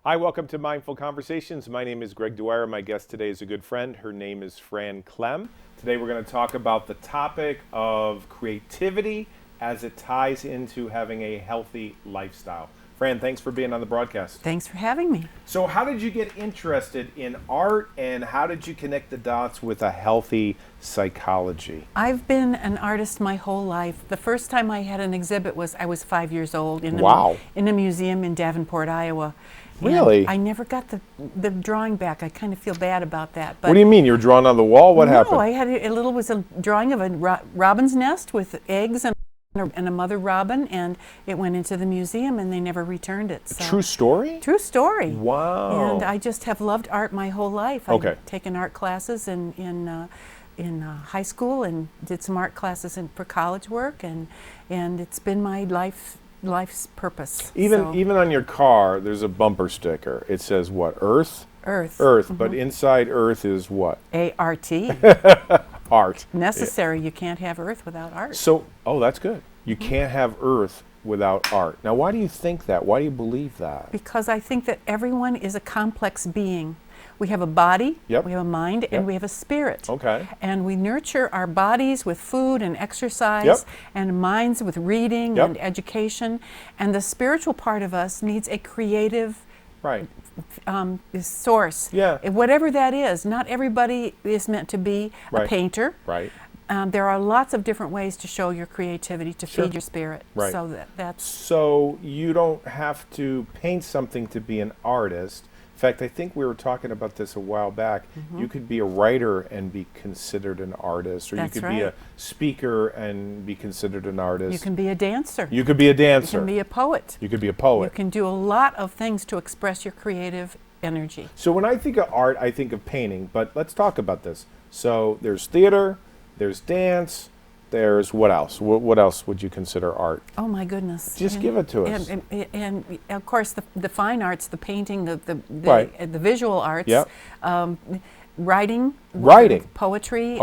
Hi, welcome to Mindful Conversations. My name is Greg Dwyer. My guest today is a good friend. Her name is Fran Clem. Today we're going to talk about the topic of creativity as it ties into having a healthy lifestyle. Fran, thanks for being on the broadcast. Thanks for having me. So how did you get interested in art, and how did you connect the dots with a healthy psychology? I've been an artist my whole life. The first time I had an exhibit was I was 5 years old in a museum in Davenport, Iowa. Really? And I never got the drawing back. I kind of feel bad about that. But What do you mean? You were drawing on the wall? What happened? No, I had a drawing of a robin's nest with eggs and a mother robin, and it went into the museum and they never returned it. So. True story? True story. Wow. And I just have loved art my whole life. Okay. I've taken art classes in high school and did some art classes for college work, and it's been my life's purpose. Even on your car, there's a bumper sticker. It says what? Earth? Earth. Earth, but inside Earth is what? A-R-T. Art. Necessary. You can't have Earth without art. So, that's good. You can't have Earth without art. Now, why do you think that? Why do you believe that? Because I think that everyone is a complex being. We have a body, we have a mind, and we have a spirit. Okay. And we nurture our bodies with food and exercise, and minds with reading and education. And the spiritual part of us needs a creative source. Yeah. Whatever that is. Not everybody is meant to be a painter. Right. There are lots of different ways to show your creativity, to feed your spirit. Right. So that's... So you don't have to paint something to be an artist. In fact, I think we were talking about this a while back. You could be a writer and be considered an artist, or you could be a speaker and be considered an artist. You can be a dancer. You could be a dancer. You can be a poet. You could be a poet. You can do a lot of things to express your creative energy. So when I think of art, I think of painting, but let's talk about this. So there's theater, there's dance, there's what else? What else would you consider art? Oh my goodness! Just give it to us. And of course the fine arts, the painting, the visual arts, writing, poetry.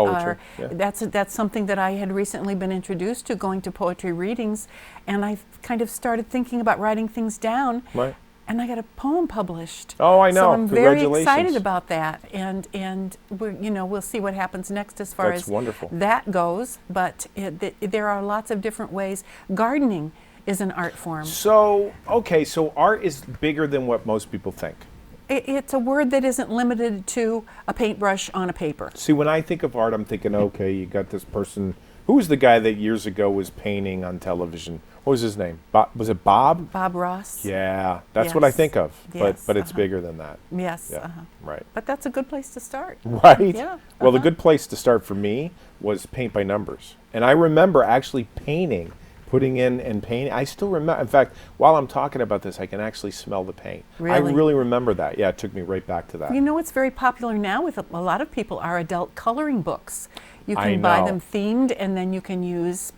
That's something that I had recently been introduced to, going to poetry readings, and I kind of started thinking about writing things down. Right. And I got a poem published. Oh, I know. So I'm very excited about that, and we'll see what happens next as far as that goes. But there are lots of different ways. Gardening is an art form. So art is bigger than what most people think. It's a word that isn't limited to a paintbrush on a paper. See, when I think of art, I'm thinking, you got this person. Who was the guy that years ago was painting on television? What was his name? Was it Bob? Bob Ross. Yeah, that's what I think of. Yes. But it's bigger than that. Yes. Yeah. Right. But that's a good place to start. Right. Yeah. Well, the good place to start for me was paint by numbers. And I remember actually putting in and painting. I still remember. In fact, while I'm talking about this, I can actually smell the paint. Really? I really remember that. Yeah, it took me right back to that. You know what's very popular now with a lot of people are adult coloring books. You can buy them themed, and then you can use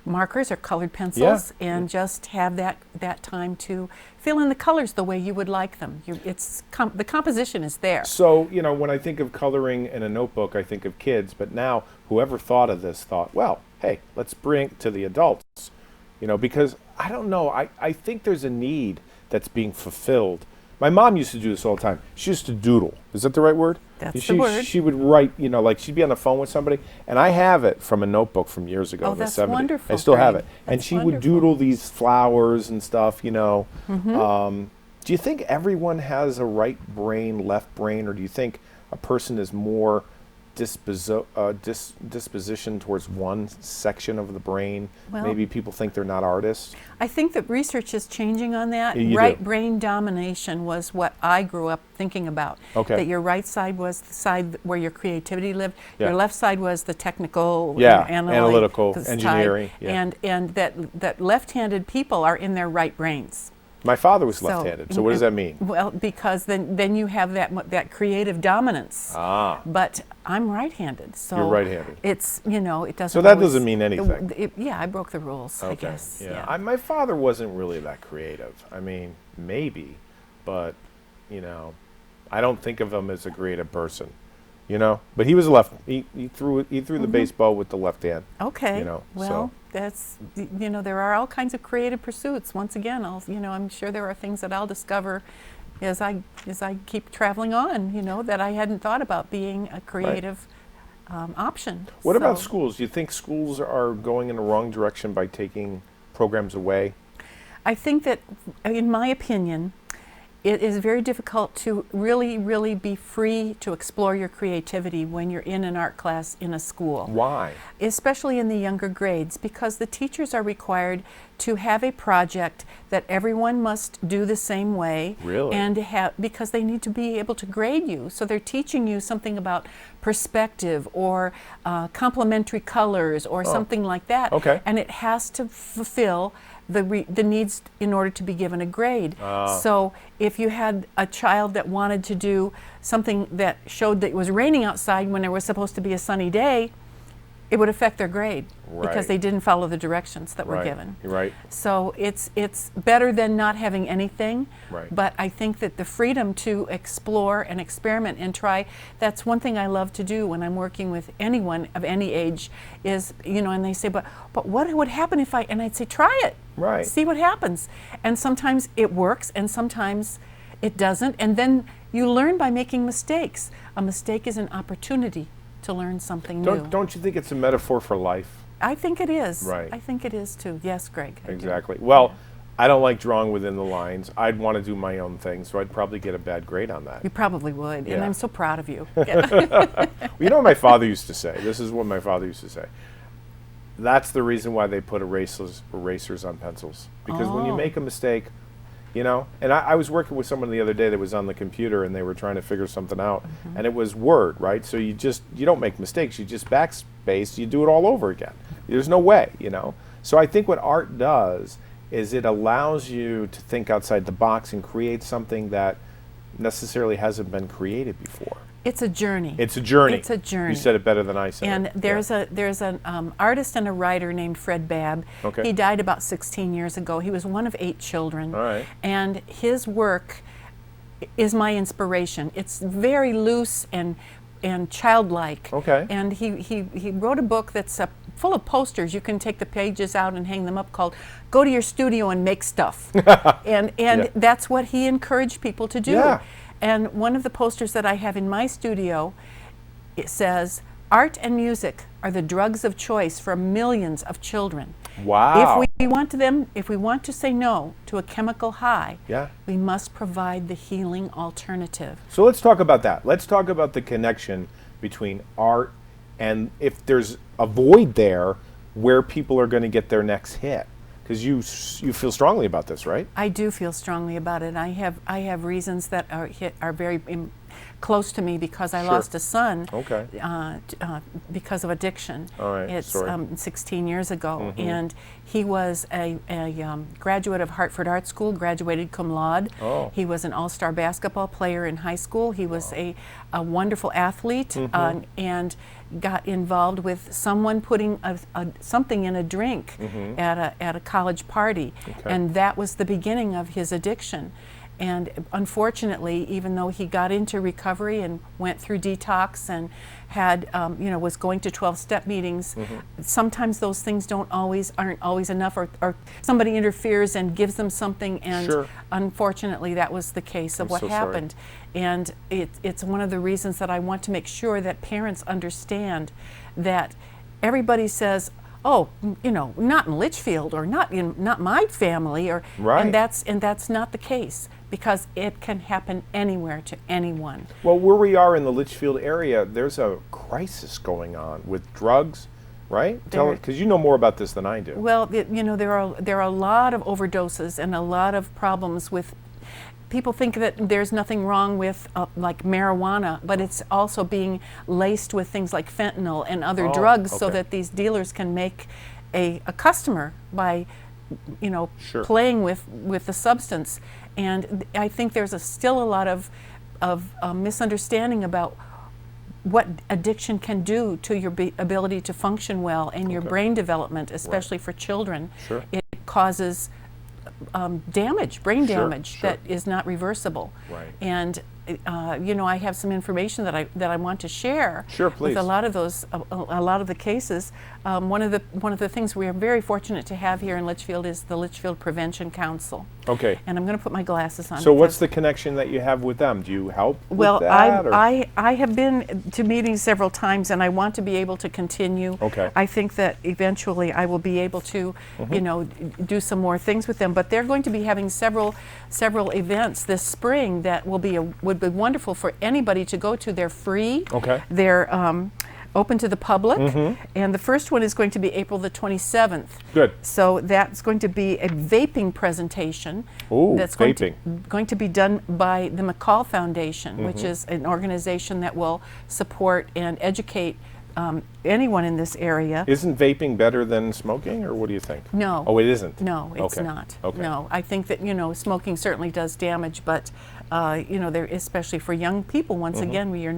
markers or colored pencils and just have that time to fill in the colors the way you would like them. The composition is there. So, when I think of coloring in a notebook, I think of kids, but now whoever thought of this thought, well, hey, let's bring it to the adults, because I don't know, I think there's a need that's being fulfilled. My mom used to do this all the time. She used to doodle. Is that the right word? That's the word. She would write, like she'd be on the phone with somebody, and I have it from a notebook from years ago in the 70s. That's wonderful. I still have it. That's and she would doodle these flowers and stuff, Do you think everyone has a right brain, left brain, or do you think a person is more disposition towards one section of the brain? Well, maybe people think they're not artists. I think that research is changing on that. Right brain domination was what I grew up thinking about. Okay. That your right side was the side where your creativity lived. Your left side was the technical, analytical, engineering. And that left-handed people are in their right brains. My father was left-handed, so what does that mean? Well, because then you have that creative dominance. But I'm right-handed, so you're right-handed. It's it doesn't. So that doesn't mean anything. I broke the rules. I guess. Yeah. My father wasn't really that creative. I mean, maybe, but I don't think of him as a creative person. But he was a left. He threw the baseball with the left hand. Okay. That's there are all kinds of creative pursuits. Once again, I'm sure there are things that I'll discover as I keep traveling on, that I hadn't thought about being a creative option. What about schools? Do you think schools are going in the wrong direction by taking programs away? I think that, in my opinion, it is very difficult to really, really be free to explore your creativity when you're in an art class in a school. Why? Especially in the younger grades, because the teachers are required to have a project that everyone must do the same way. Really? And because they need to be able to grade you. So they're teaching you something about perspective or complementary colors or something like that. Okay. And it has to fulfill the needs in order to be given a grade. So if you had a child that wanted to do something that showed that it was raining outside when there was supposed to be a sunny day, it would affect their grade because they didn't follow the directions that were given. Right. So it's better than not having anything. Right. But I think that the freedom to explore and experiment and try, that's one thing I love to do when I'm working with anyone of any age is, and they say, but what would happen if and I'd say, try it. Right. See what happens. And sometimes it works and sometimes it doesn't. And then you learn by making mistakes. A mistake is an opportunity to learn something new. Don't you think it's a metaphor for life? I think it is. Right. I think it is too. Yes, Greg. Exactly. Well, I don't like drawing within the lines. I'd want to do my own thing, so I'd probably get a bad grade on that. You probably would, and I'm so proud of you. Well, you know what my father used to say? This is what my father used to say. That's the reason why they put erasers on pencils. Because when you make a mistake, and I was working with someone the other day that was on the computer and they were trying to figure something out, and it was Word, right? So you don't make mistakes, you just backspace, you do it all over again. There's no way, So I think what art does is it allows you to think outside the box and create something that necessarily hasn't been created before. It's a journey. It's a journey. It's a journey. You said it better than I said. And there's an artist and a writer named Fred Babb. Okay. He died about 16 years ago. He was one of 8 children. All right. And his work is my inspiration. It's very loose and childlike. Okay. And he wrote a book that's full of posters. You can take the pages out and hang them up, called "Go to Your Studio and Make Stuff." and that's what he encouraged people to do. Yeah. And one of the posters that I have in my studio, it says, "Art and music are the drugs of choice for millions of children. Wow. If we want to say no to a chemical high, Yeah. we must provide the healing alternative." So let's talk about that. Let's talk about the connection between art and if there's a void there where people are going to get their next hit. Because you feel strongly about this, right? I do feel strongly about it. I have reasons that are very close to me because I lost a son. Okay. Because of addiction. All right. It's Sorry. 16 years ago, and he was a graduate of Hartford Art School, graduated cum laude. Oh. He was an all-star basketball player in high school. He was a wonderful athlete, and got involved with someone putting something in a drink at a college party, and that was the beginning of his addiction. And unfortunately, even though he got into recovery and went through detox and had, was going to 12-step meetings, sometimes those things aren't always enough, or somebody interferes and gives them something, and unfortunately, that was the case of what happened. And it's one of the reasons that I want to make sure that parents understand that everybody says, "Oh, not in Litchfield, or not my family," or and that's not the case, because it can happen anywhere to anyone. Well, where we are in the Litchfield area, there's a crisis going on with drugs, right? Because you know more about this than I do. Well, there are a lot of overdoses and a lot of problems with. People think that there's nothing wrong with like marijuana, but it's also being laced with things like fentanyl and other drugs, so that these dealers can make a customer by, playing with the substance. And I think there's still a lot of misunderstanding about what addiction can do to your ability to function well and your brain development, especially for children. It causes brain damage that is not reversible. Right. And I have some information that I want to share. Sure, please. With a lot of those, a lot of the cases. One of the things we are very fortunate to have here in Litchfield is the Litchfield Prevention Council. Okay. And I'm going to put my glasses on. So what's the connection that you have with them? Do you help well, with that? I have been to meetings several times, and I want to be able to continue. Okay. I think that eventually I will be able to, do some more things with them. But they're going to be having several events this spring that would be wonderful for anybody to go to. They're free. Okay. They're open to the public, and the first one is going to be April the 27th. Good. So that's going to be a vaping presentation. Ooh, that's vaping. Going to be done by the McCall Foundation, which is an organization that will support and educate anyone in this area. Isn't vaping better than smoking, or what do you think? No. Oh, it isn't? No, it's Okay. not. Okay. No, I think that, smoking certainly does damage, but, there, especially for young people, once again, where you're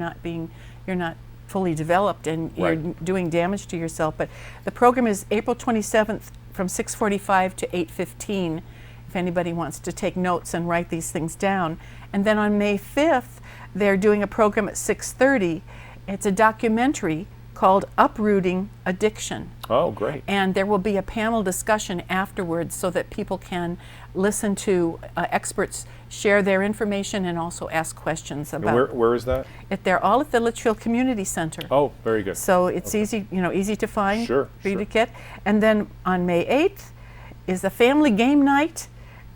not fully developed and you're doing damage to yourself. But the program is April 27th from 6:45 to 8:15, if anybody wants to take notes and write these things down. And then on May 5th, they're doing a program at 6:30. It's a documentary called Uprooting Addiction. Oh, great. And there will be a panel discussion afterwards so that people can listen to experts share their information and also ask questions about. And where is that? They're all at the Litchfield Community Center. Oh, very good. So it's easy, easy to find, Sure, for you to get. And then on May 8th is a family game night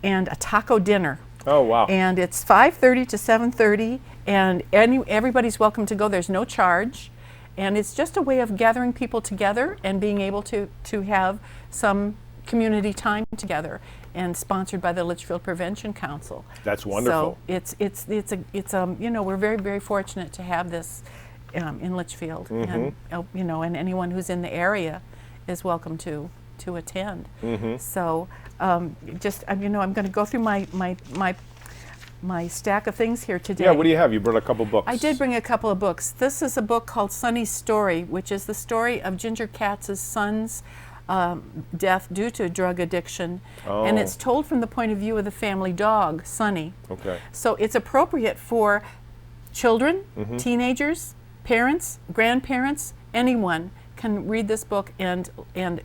and a taco dinner. Oh, wow. And it's 5:30 to 7:30, and everybody's welcome to go. There's no charge. And it's just a way of gathering people together and being able to have some community time together, and sponsored by the Litchfield Prevention Council. That's wonderful. So we're very, very fortunate to have this in Litchfield, and and anyone who's in the area is welcome to attend. So I'm going to go through my stack of things here today. Yeah, what do you have? You brought a couple books. I did bring a couple of books. This is a book called Sonny's Story, which is the story of Ginger Katz's son's death due to drug addiction. Oh. And it's told from the point of view of the family dog, Sonny. Okay. So it's appropriate for children, teenagers, parents, grandparents, anyone can read this book and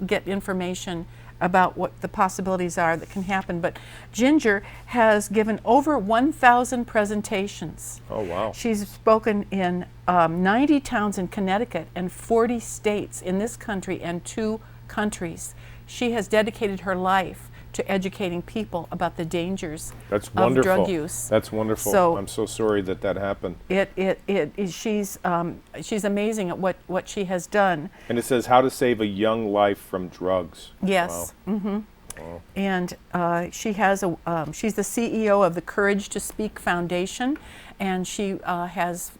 get information about what the possibilities are that can happen. But Ginger has given over 1,000 presentations. Oh, wow. She's spoken in 90 towns in Connecticut and 40 states in this country and 2 countries. She has dedicated her life to educating people about the dangers That's of wonderful. drug use. That's wonderful. So I'm so sorry that happened. She's amazing at what she has done. And it says how to save a young life from drugs. Yes. Wow. And she has she's the CEO of the Courage to Speak Foundation, and she has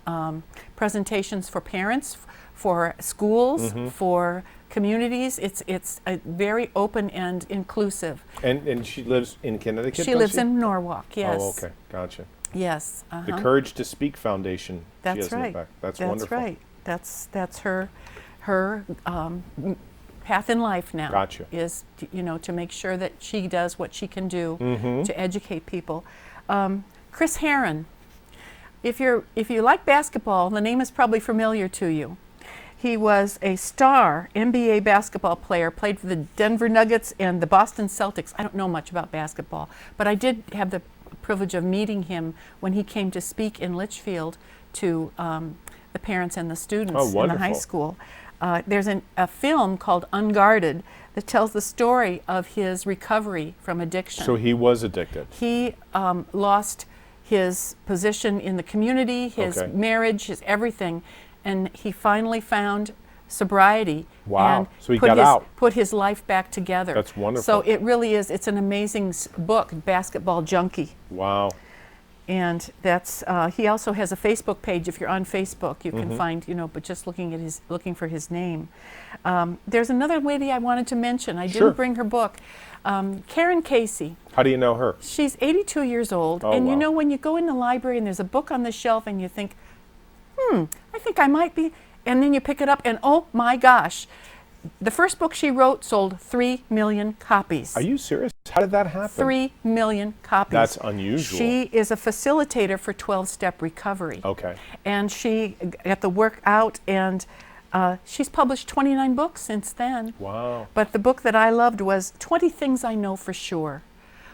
presentations for parents, for schools, for communities. It's a very open and inclusive. And she lives in Connecticut. She lives in Norwalk. Yes. Oh, okay, gotcha. Yes. The Courage to Speak Foundation. That's she has right. Back. That's wonderful. Wonderful. That's right. That's her path in life now. Gotcha. Is to make sure that she does what she can do to educate people. Chris Herron. If you like basketball, the name is probably familiar to you. He was a star NBA basketball player, played for the Denver Nuggets and the Boston Celtics. I don't know much about basketball, but I did have the privilege of meeting him when he came to speak in Litchfield to the parents and the students in the high school. There's a film called Unguarded that tells the story of his recovery from addiction. So he was addicted. He lost his position in the community, his marriage, his everything, and he finally found sobriety. Wow. And So he got out. Put his life back together. That's wonderful. So it really is, it's an amazing book, Basketball Junkie. Wow. And that's he also has a Facebook page. If you're on Facebook, you can find, but just looking for his name. There's another lady I wanted to mention. I didn't bring her book. Karen Casey. How do you know her? She's 82 years old. Oh, and wow. when you go in the library and there's a book on the shelf and you think, I think I might be, and then you pick it up and oh my gosh, the first book she wrote sold 3 million copies. Are you serious? How did that happen? 3 million copies. That's unusual. She is a facilitator for 12-step recovery. Okay. And she got the work out, and she's published 29 books since then. Wow. But the book that I loved was 20 Things I Know for Sure,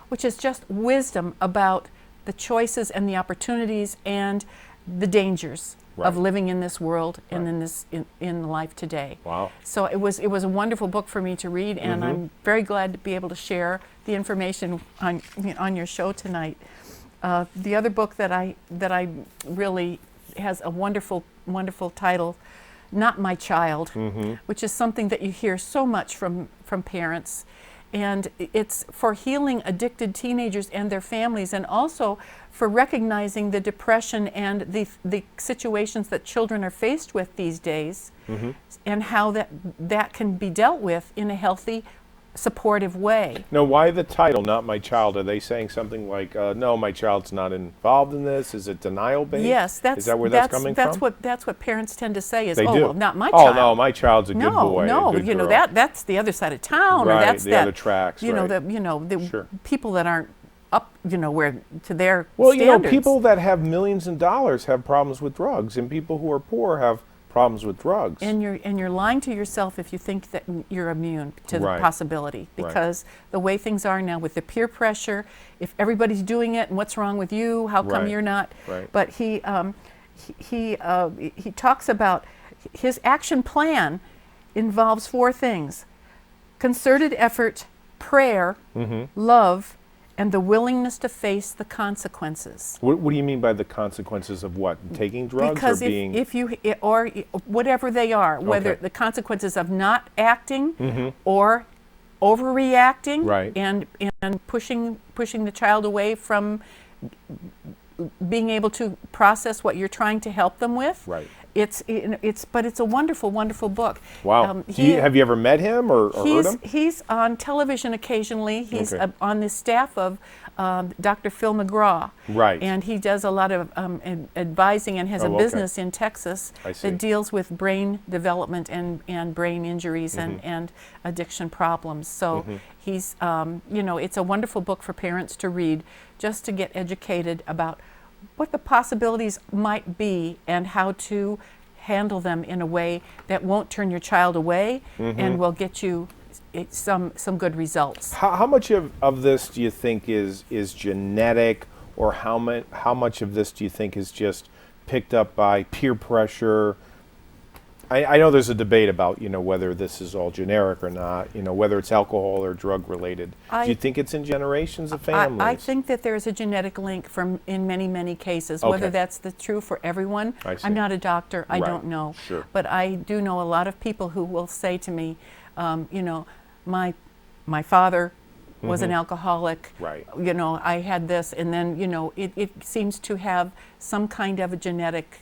which is just wisdom about the choices and the opportunities and the dangers of living in this world and in life today. Wow. So it was a wonderful book for me to read, and I'm very glad to be able to share the information on your show tonight. The other book that I really has a wonderful title, Not My Child, which is something that you hear so much from parents. And it's for healing addicted teenagers and their families, and also for recognizing the depression and the situations that children are faced with these days, and how that can be dealt with in a healthy, supportive way. Now, why the title, Not My Child? Are they saying something like, no, my child's not involved in this? Is it denial-based? Yes, is that where that's coming from? That's what parents tend to say is, they do. well, not my child. Oh, no, my child's a good boy. No, a good girl. that's the other side of town, right, or that's the other tracks. The Sure. people that aren't up, where to their well, standards. People that have millions of dollars have problems with drugs, and people who are poor have problems with drugs. And you're lying to yourself if you think that you're immune to the possibility, because the way things are now with the peer pressure, if everybody's doing it, and what's wrong with you? How come you're not? Right. But he talks about his action plan involves 4 things: concerted effort, prayer, love, and the willingness to face the consequences. What do you mean by the consequences of what? Taking drugs, because or being? Or whatever they are, whether the consequences of not acting or overreacting, and pushing the child away from being able to process what you're trying to help them with. Right. But it's a wonderful, wonderful book. Wow. Have you ever met him or heard him? He's on television occasionally. He's on the staff of Dr. Phil McGraw. Right. And he does a lot of advising, and has a business in Texas that deals with brain development and brain injuries and addiction problems. So he's, it's a wonderful book for parents to read, just to get educated about what the possibilities might be and how to handle them in a way that won't turn your child away and will get you some good results. How much of this do you think is genetic, or how much of this do you think is just picked up by peer pressure? I know there's a debate about whether this is all generic or not, whether it's alcohol or drug related. Do you think it's in generations of families? I think that there's a genetic link in many cases. Whether that's true for everyone, I'm not a doctor, I don't know. Sure. But I do know a lot of people who will say to me, my father was an alcoholic. Right. I had this, and then it seems to have some kind of a genetic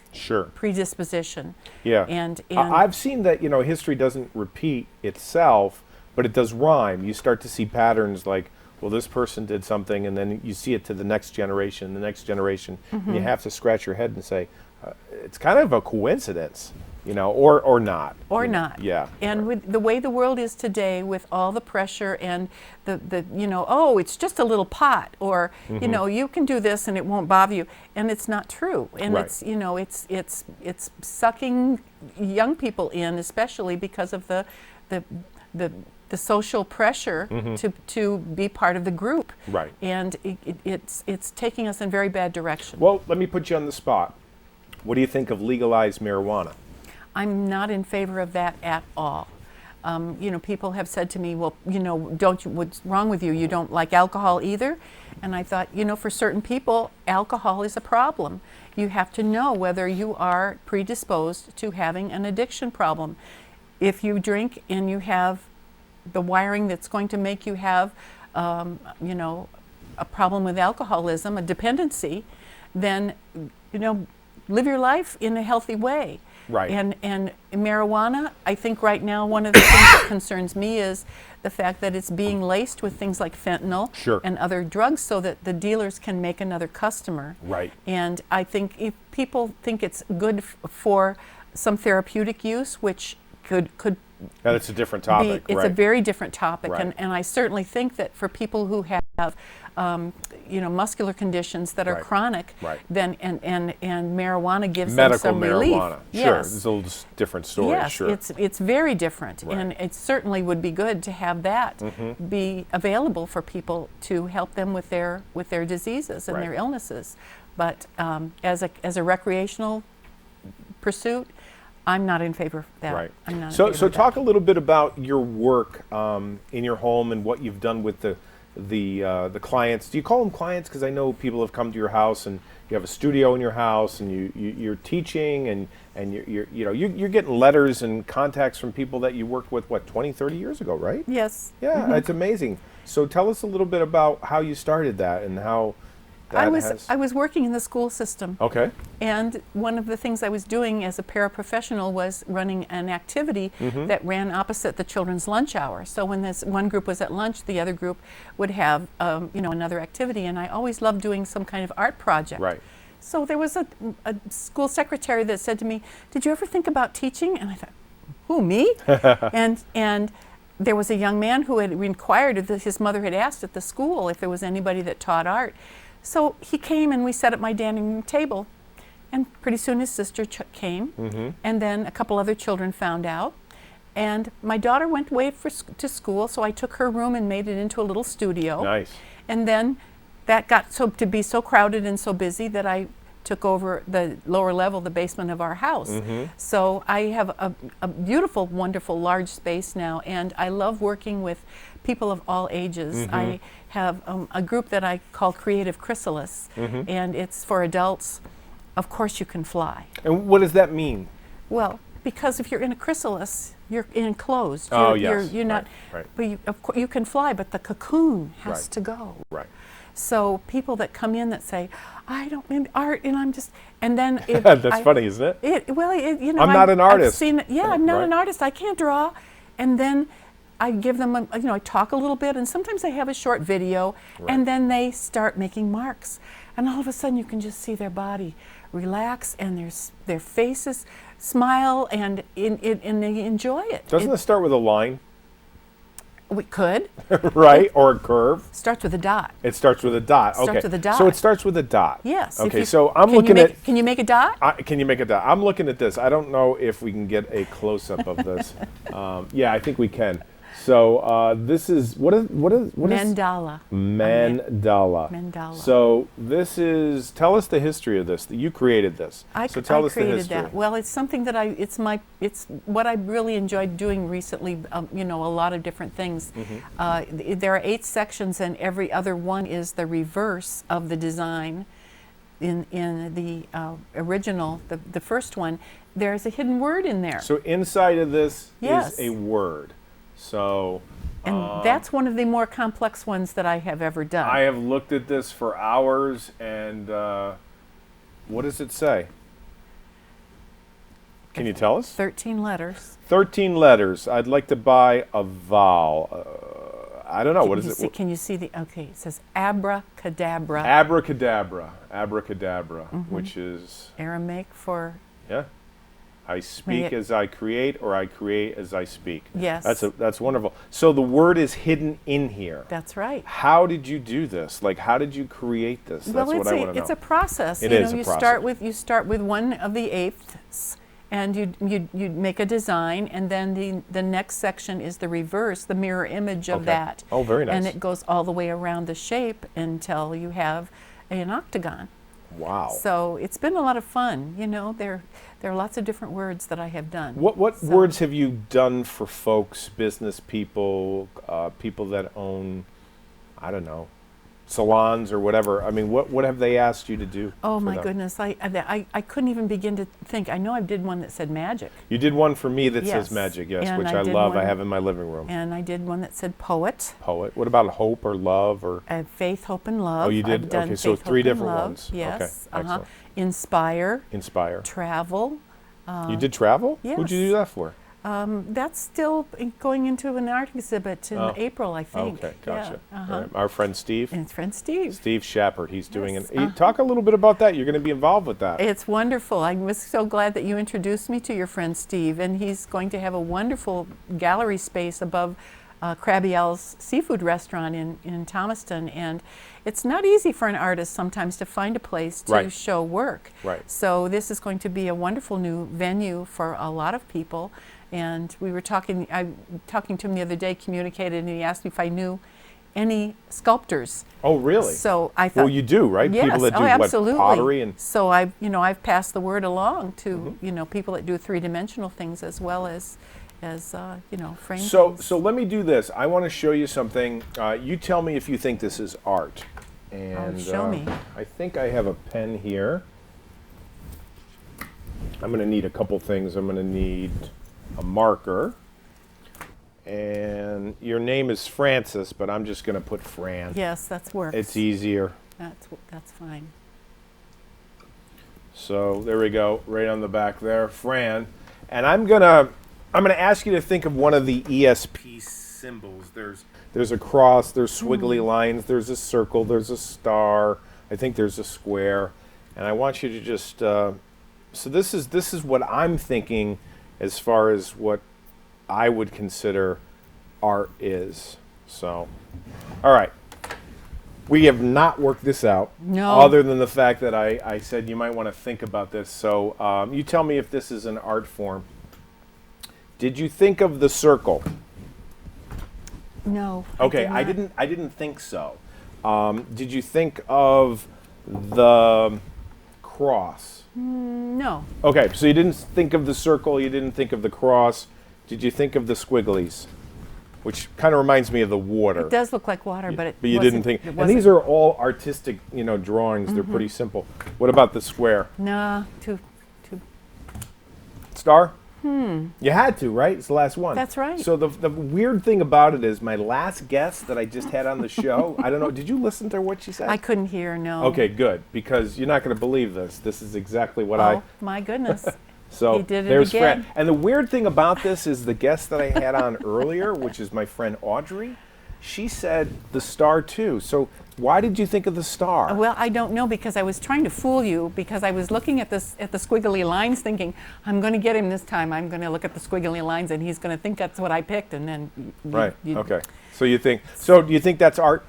predisposition. Yeah. And I've seen that history doesn't repeat itself, but it does rhyme. You start to see patterns like, well, this person did something, and then you see it to the next generation, and you have to scratch your head and say, it's kind of a coincidence. Or not. Or not. Yeah. And with the way the world is today, with all the pressure and oh, it's just a little pot, or you can do this and it won't bother you, and it's not true. And it's sucking young people in, especially because of the social pressure to be part of the group. Right. And it's taking us in very bad direction. Well, let me put you on the spot. What do you think of legalized marijuana? I'm not in favor of that at all. People have said to me, well, what's wrong with you? You don't like alcohol either? And I thought, for certain people, alcohol is a problem. You have to know whether you are predisposed to having an addiction problem. If you drink and you have the wiring that's going to make you have, a problem with alcoholism, a dependency, then, live your life in a healthy way. Right. And marijuana, I think right now one of the things that concerns me is the fact that it's being laced with things like fentanyl and other drugs so that the dealers can make another customer. Right. And I think if people think it's good for some therapeutic use, which could And it's a different topic, it's right? a very different topic, Right. and I certainly think that for people who have, muscular conditions that are Right. chronic, Right. then and marijuana gives Medical them some marijuana. relief. Sure, Yes. it's a little different story. Yes, Sure. it's very different, Right. and it certainly would be good to have that be available for people to help them with their diseases and Right. their illnesses. But as a recreational pursuit, I'm not in favor of that. Right. I'm not in So favor of talk that. a little bit about your work in your home and what you've done with the clients. Do you call them clients? Because I know people have come to your house and you have a studio in your house and you're teaching and you're getting letters and contacts from people that you worked with 20, 30 years ago, right? Yes. Yeah, it's amazing. So tell us a little bit about how you started that and how that I was working in the school system. Okay. And one of the things I was doing as a paraprofessional was running an activity that ran opposite the children's lunch hour. So when this one group was at lunch, the other group would have another activity. And I always loved doing some kind of art project. Right. So there was a school secretary that said to me, "Did you ever think about teaching?" And I thought, "Who, me?" and there was a young man who had inquired if his mother had asked at the school if there was anybody that taught art. So he came and we sat at my dining room table, and pretty soon his sister came, and then a couple other children found out, and my daughter went away to school, so I took her room and made it into a little studio. Nice. And then that got to be so crowded and so busy that I took over the lower level, the basement of our house. So I have a beautiful, wonderful, large space now, and I love working with people of all ages. I have a group that I call Creative Chrysalis, and it's for adults. Of course you can fly. And what does that mean? Well, because if you're in a chrysalis, you're enclosed. Oh, you're, yes. You're not, Right. but you can fly, but the cocoon has Right. to go. Right. So people that come in that say, "I don't mean art," and I'm just, and then That's funny, isn't it? I'm not an artist. I've seen it, yeah, I'm not Right. an artist. I can't draw, and then I give them, I talk a little bit, and sometimes I have a short video, Right. and then they start making marks, and all of a sudden you can just see their body relax and their faces smile, and they enjoy it. Doesn't it start with a line? We could. Right, or a curve. Starts with a dot. It starts with a dot. Starts Okay. with a dot. So it starts with a dot. Yes. Okay. So I'm looking at. Can you make a dot? Can you make a dot? I'm looking at this. I don't know if we can get a close up of this. Yeah, I think we can. So this is what is Mandala. Mandala. Mandala. So this is. Tell us the history of this. You created this. So tell us the created history. that. Well, it's something that it's what I really enjoyed doing recently. A lot of different things. There are 8 sections, and every other one is the reverse of the design. In the original, the first one, there's a hidden word in there. So inside of this Yes. is a word. So. And that's one of the more complex ones that I have ever done. I have looked at this for hours, and what does it say? Can you tell us? 13 letters. 13 letters. I'd like to buy a vowel. I don't know. What is it? Can you see the? Okay, it says abracadabra. Abracadabra. Abracadabra, which is Aramaic for. yeah. I speak as I create, or I create as I speak. Yes. That's wonderful. So the word is hidden in here. That's right. How did you do this? Like, how did you create this? That's what I want to know. It's a process. It is a you process. start with one of the eighths, and you make a design, and then the next section is the reverse, the mirror image of Okay. that. Oh, very nice. And it goes all the way around the shape until you have an octagon. Wow. So it's been a lot of fun. There are lots of different words that I have done. What words have you done for folks, business people, people that own, I don't know, salons or whatever? I mean, what have they asked you to do? Oh for my them? goodness, I couldn't even begin to think. I know I did one that said magic. You did one for me that Yes. says magic, yes, And which I I did love. I one- have in my living room. And I did one that said poet, Poet. What about hope or love or? faith, hope, and love. Oh, you did? I've done Okay, so faith, 3 hope, and different love. ones. Yes. Okay, excellent. Inspire, Inspire. travel. You did travel? yes. Who'd you do that for? That's still going into an art exhibit in April, I think. Okay, gotcha. Yeah, All right. Our friend Steve. And friend Steve. Steve Shapper. He's doing Yes, talk a little bit about that. You're going to be involved with that. It's wonderful. I was so glad that you introduced me to your friend Steve, and he's going to have a wonderful gallery space above Krabby L's seafood restaurant in Thomaston, and it's not easy for an artist sometimes to find a place to show work. Right. So this is going to be a wonderful new venue for a lot of people. And we were talking to him the other day, communicated, and he asked me if I knew any sculptors. Oh, really? So I thought, well, you do, right? Yes. People that do absolutely. Pottery and. So I've passed the word along to people that do three-dimensional things as well as frame. So let me do this. I want to show you something. You tell me if you think this is art. And show me. I think I have a pen here. I'm going to need a couple things. I'm going to need a marker. And your name is Francis, but I'm just going to put Fran. Yes, that works. It's easier. That's fine. So there we go, right on the back there, Fran. And I'm gonna ask you to think of one of the ESP symbols. There's a cross, there's squiggly lines, there's a circle, there's a star. I think there's a square, and I want you to just. So this is what I'm thinking, as far as what I would consider art is. So, all right. We have not worked this out, no. Other than the fact that I said you might want to think about this. So you tell me if this is an art form. Did you think of the circle? No. Okay, I didn't think so. Did you think of the cross? No. Okay, so you didn't think of the circle, you didn't think of the cross. Did you think of the squigglies? Which kind of reminds me of the water. It does look like water, but you didn't think. And these are all artistic, drawings. They're pretty simple. What about the square? Nah, too. Star? You had to, right? It's the last one. That's right. So the weird thing about it is my last guest that I just had on the show, I don't know, did you listen to what she said? I couldn't hear, no. Okay, good, because you're not going to believe this. This is exactly what Oh, my goodness. So he did it there's again. Fran. And the weird thing about this is the guest that I had on earlier, which is my friend Audrey, she said the star too. So why did you think of the star? Well, I don't know, because I was trying to fool you, because I was looking at the squiggly lines thinking, I'm going to get him this time. I'm going to look at the squiggly lines and he's going to think that's what I picked, and then okay. So do you think that's art?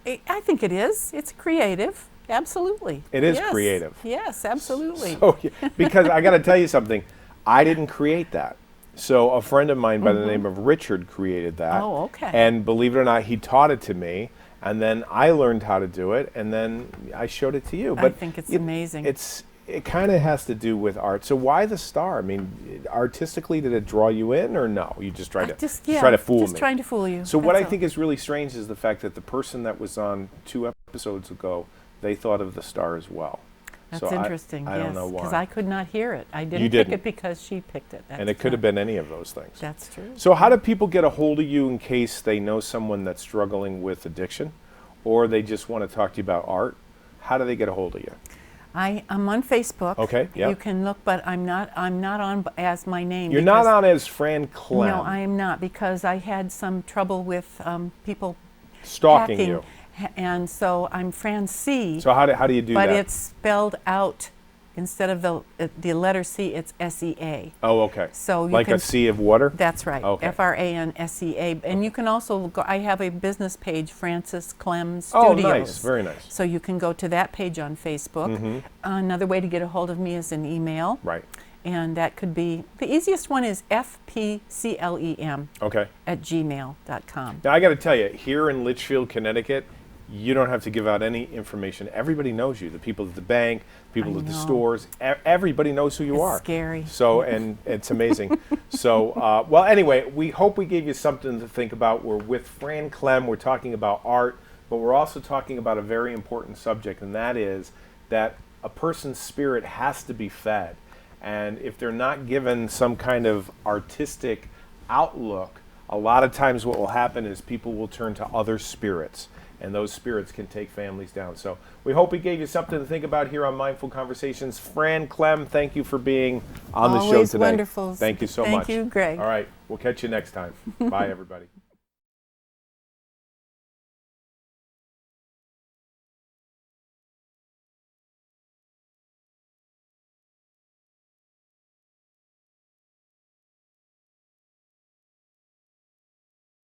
I think it is. It's creative. Absolutely. It is creative. Yes, absolutely. So, because I got to tell you something, I didn't create that. So a friend of mine by the name of Richard created that. Oh, okay. And believe it or not, he taught it to me, and then I learned how to do it, and then I showed it to you. But I think it's amazing. It kind of has to do with art. So why the star? I mean, artistically, did it draw you in, or no? You just tried to fool me. Just trying to fool you. So what I think is really strange is the fact that the person that was on 2 episodes ago, they thought of the star as well. That's interesting. I don't know why. Because I could not hear it. I didn't You pick didn't. it because she picked it. And it could have been any of those things. That's true. So how do people get a hold of you in case they know someone that's struggling with addiction, or they just want to talk to you about art? How do they get a hold of you? I'm on Facebook. Okay, yeah. You can look, but I'm not on as my name. You're not on as Fran Clem. No, I am not, because I had some trouble with people stalking hacking, you. And so I'm Fran C. So how do you do that? But it's spelled out, instead of the letter C, it's S-E-A. Oh, okay. So you like can, a sea of water? That's right. Okay. F-R-A-N-S-E-A. And you can also go, I have a business page, Francis Clem Studios. Oh, nice. Very nice. So you can go to that page on Facebook. Another way to get a hold of me is an email. Right. And that could be, the easiest one is fpclem okay. at gmail.com. Now, I got to tell you, here in Litchfield, Connecticut, you don't have to give out any information. Everybody knows you. The people at the bank, people at the stores, everybody knows who you are. It's scary. So, and it's amazing. So, well, anyway, we hope we gave you something to think about. We're with Fran Clem. We're talking about art, but we're also talking about a very important subject, and that is that a person's spirit has to be fed. And if they're not given some kind of artistic outlook, a lot of times what will happen is people will turn to other spirits, and those spirits can take families down. So we hope we gave you something to think about here on Mindful Conversations. Fran Clem, thank you for being on the show today. Always wonderful. Thank you so much. Thank you, Greg. All right, we'll catch you next time. Bye, everybody.